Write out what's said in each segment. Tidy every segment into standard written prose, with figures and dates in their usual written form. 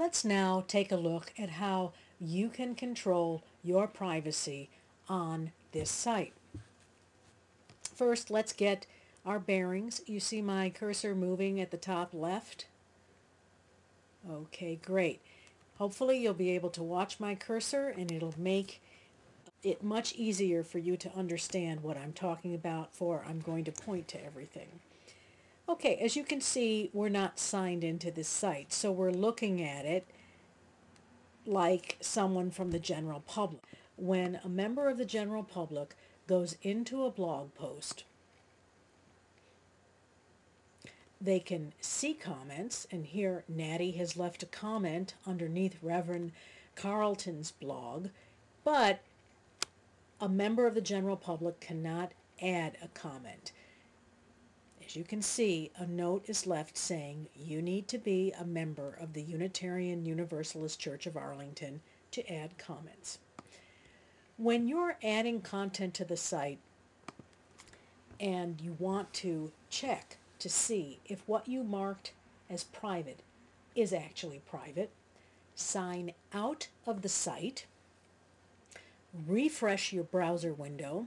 Let's now take a look at how you can control your privacy on this site. First, let's get our bearings. You see my cursor moving at the top left? Okay, great. Hopefully you'll be able to watch my cursor and it'll make it much easier for you to understand what I'm talking about, for I'm going to point to everything. Okay, as you can see, we're not signed into this site, so we're looking at it like someone from the general public. When a member of the general public goes into a blog post, they can see comments, and here Natty has left a comment underneath Reverend Carlton's blog, but a member of the general public cannot add a comment. As you can see, a note is left saying you need to be a member of the Unitarian Universalist Church of Arlington to add comments. When you're adding content to the site and you want to check to see if what you marked as private is actually private, sign out of the site, refresh your browser window,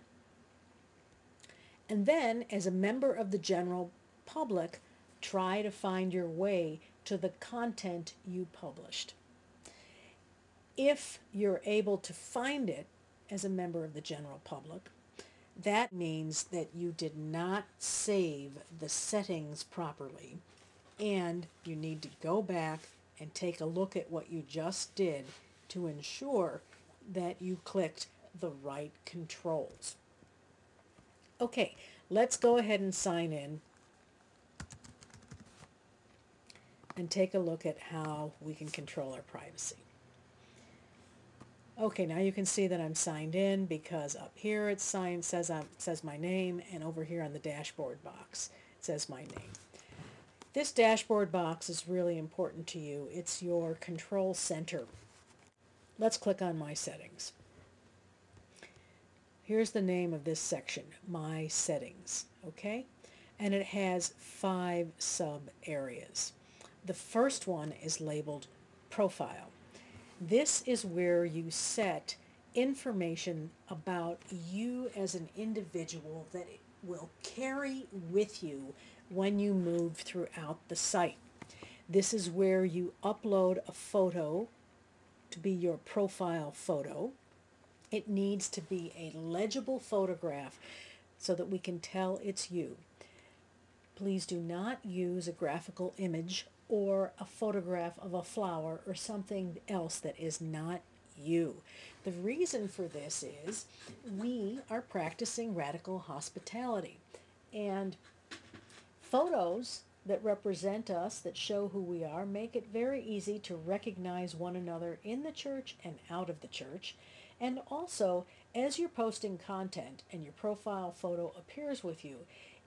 and then, as a member of the general public, try to find your way to the content you published. If you're able to find it as a member of the general public, that means that you did not save the settings properly, and you need to go back and take a look at what you just did to ensure that you clicked the right controls. Okay, let's go ahead and sign in and take a look at how we can control our privacy. Okay, now you can see that I'm signed in because up here it says my name, and over here on the dashboard box it says my name. This dashboard box is really important to you. It's your control center. Let's click on My Settings. Here's the name of this section, My Settings, okay? And it has 5 sub areas. The first one is labeled Profile. This is where you set information about you as an individual that it will carry with you when you move throughout the site. This is where you upload a photo to be your profile photo. It needs to be a legible photograph so that we can tell it's you. Please do not use a graphical image or a photograph of a flower or something else that is not you. The reason for this is we are practicing radical hospitality, and photos that represent us, that show who we are, make it very easy to recognize one another in the church and out of the church. And also, as you're posting content and your profile photo appears with you,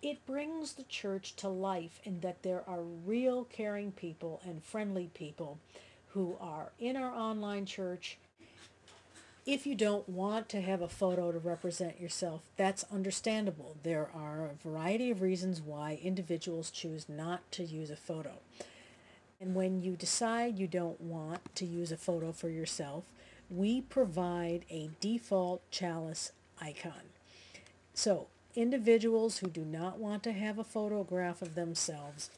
it brings the church to life in that there are real caring people and friendly people who are in our online church. If you don't want to have a photo to represent yourself, that's understandable. There are a variety of reasons why individuals choose not to use a photo. And when you decide you don't want to use a photo for yourself, we provide a default chalice icon. So individuals who do not want to have a photograph of themselves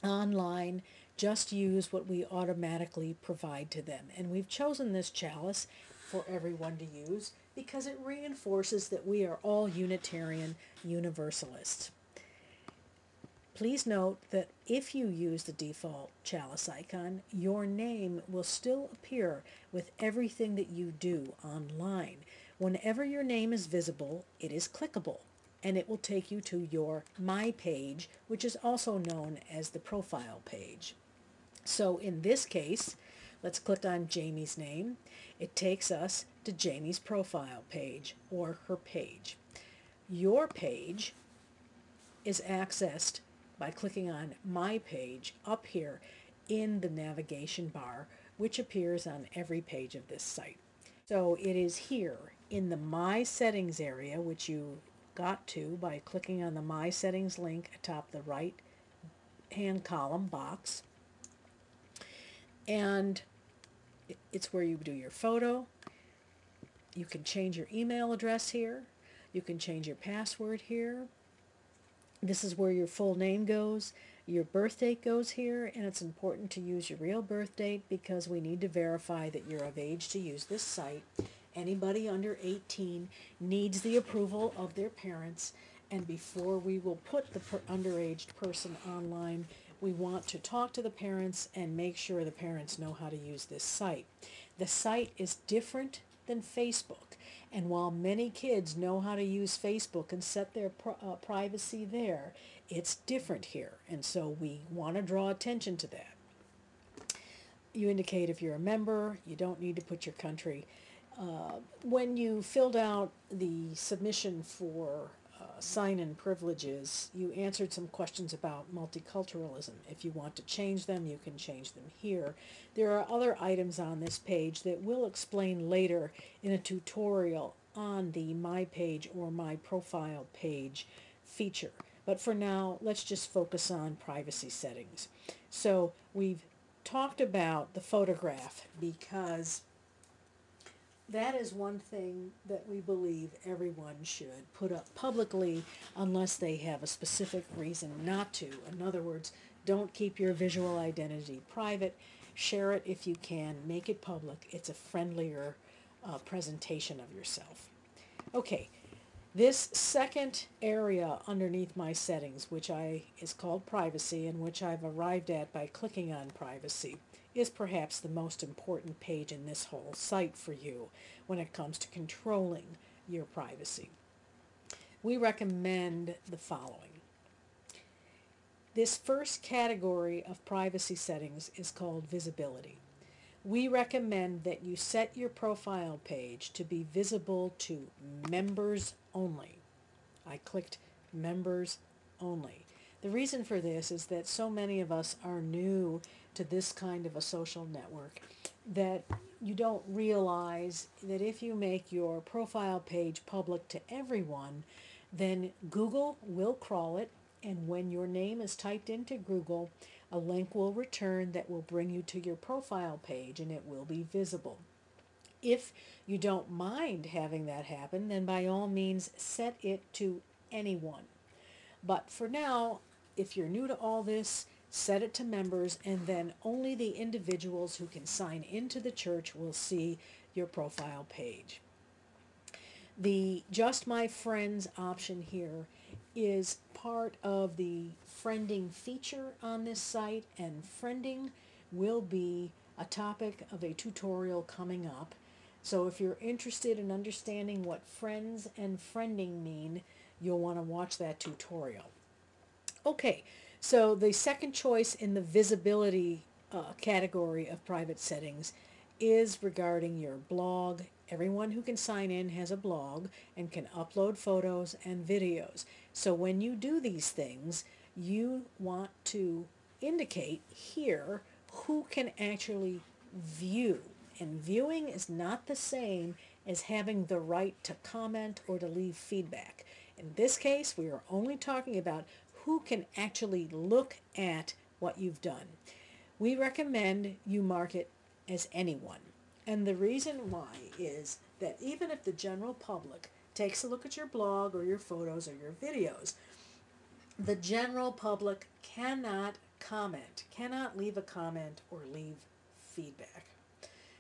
online just use what we automatically provide to them. And we've chosen this chalice for everyone to use because it reinforces that we are all Unitarian Universalists. Please note that if you use the default chalice icon, your name will still appear with everything that you do online. Whenever your name is visible, it is clickable, and it will take you to your My page, which is also known as the profile page. So in this case, let's click on Jamie's name. It takes us to Jamie's profile page, or her page. Your page is accessed by clicking on My Page up here in the navigation bar, which appears on every page of this site. So it is here in the My Settings area, which you got to by clicking on the My Settings link atop the right hand column box. And it's where you do your photo. You can change your email address here. You can change your password here. This is where your full name goes. Your birth date goes here, and it's important to use your real birth date because we need to verify that you're of age to use this site. Anybody under 18 needs the approval of their parents, and before we will put the underage person online, we want to talk to the parents and make sure the parents know how to use this site. The site is different than Facebook, and while many kids know how to use Facebook and set their privacy there, it's different here, and so we want to draw attention to that. You indicate if you're a member. You don't need to put your country. When you filled out the submission for sign-in privileges, you answered some questions about multiculturalism. If you want to change them, you can change them here. There are other items on this page that we'll explain later in a tutorial on the My Page or My Profile page feature. But for now, let's just focus on privacy settings. So we've talked about the photograph because that is one thing that we believe everyone should put up publicly unless they have a specific reason not to. In other words, don't keep your visual identity private. Share it if you can. Make it public. It's a friendlier presentation of yourself. Okay, this second area underneath my settings, which is called privacy, and which I've arrived at by clicking on privacy, is perhaps the most important page in this whole site for you when it comes to controlling your privacy. We recommend the following. This first category of privacy settings is called visibility. We recommend that you set your profile page to be visible to members only. I clicked members only. The reason for this is that so many of us are new to this kind of a social network that you don't realize that if you make your profile page public to everyone, then Google will crawl it, and when your name is typed into Google, a link will return that will bring you to your profile page and it will be visible. If you don't mind having that happen, then by all means set it to anyone. But for now, if you're new to all this, set it to members, and then only the individuals who can sign into the church will see your profile page. The Just My Friends option here is part of the friending feature on this site, and friending will be a topic of a tutorial coming up. So if you're interested in understanding what friends and friending mean, you'll want to watch that tutorial. Okay, so the second choice in the visibility category of private settings is regarding your blog. Everyone who can sign in has a blog and can upload photos and videos. So when you do these things, you want to indicate here who can actually view. And viewing is not the same as having the right to comment or to leave feedback. In this case, we are only talking about who can actually look at what you've done. We recommend you mark it as anyone. And the reason why is that even if the general public takes a look at your blog or your photos or your videos, the general public cannot comment, cannot leave a comment or leave feedback.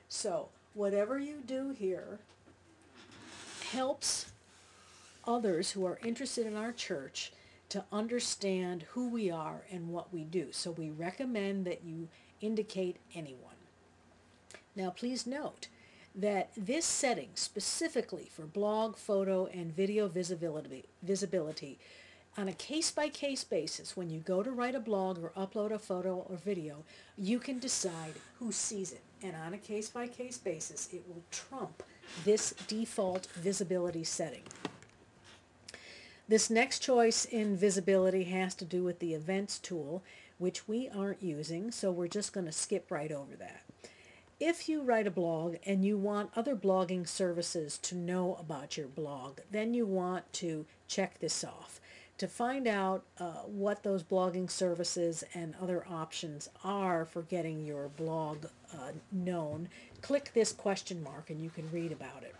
So whatever you do here helps others who are interested in our church to understand who we are and what we do. So we recommend that you indicate anyone. Now please note that this setting specifically for blog, photo, and video visibility on a case-by-case basis, when you go to write a blog or upload a photo or video, you can decide who sees it. And on a case-by-case basis, it will trump this default visibility setting. This next choice in visibility has to do with the events tool, which we aren't using, so we're just going to skip right over that. If you write a blog and you want other blogging services to know about your blog, then you want to check this off. to find out what those blogging services and other options are for getting your blog known, click this question mark and you can read about it.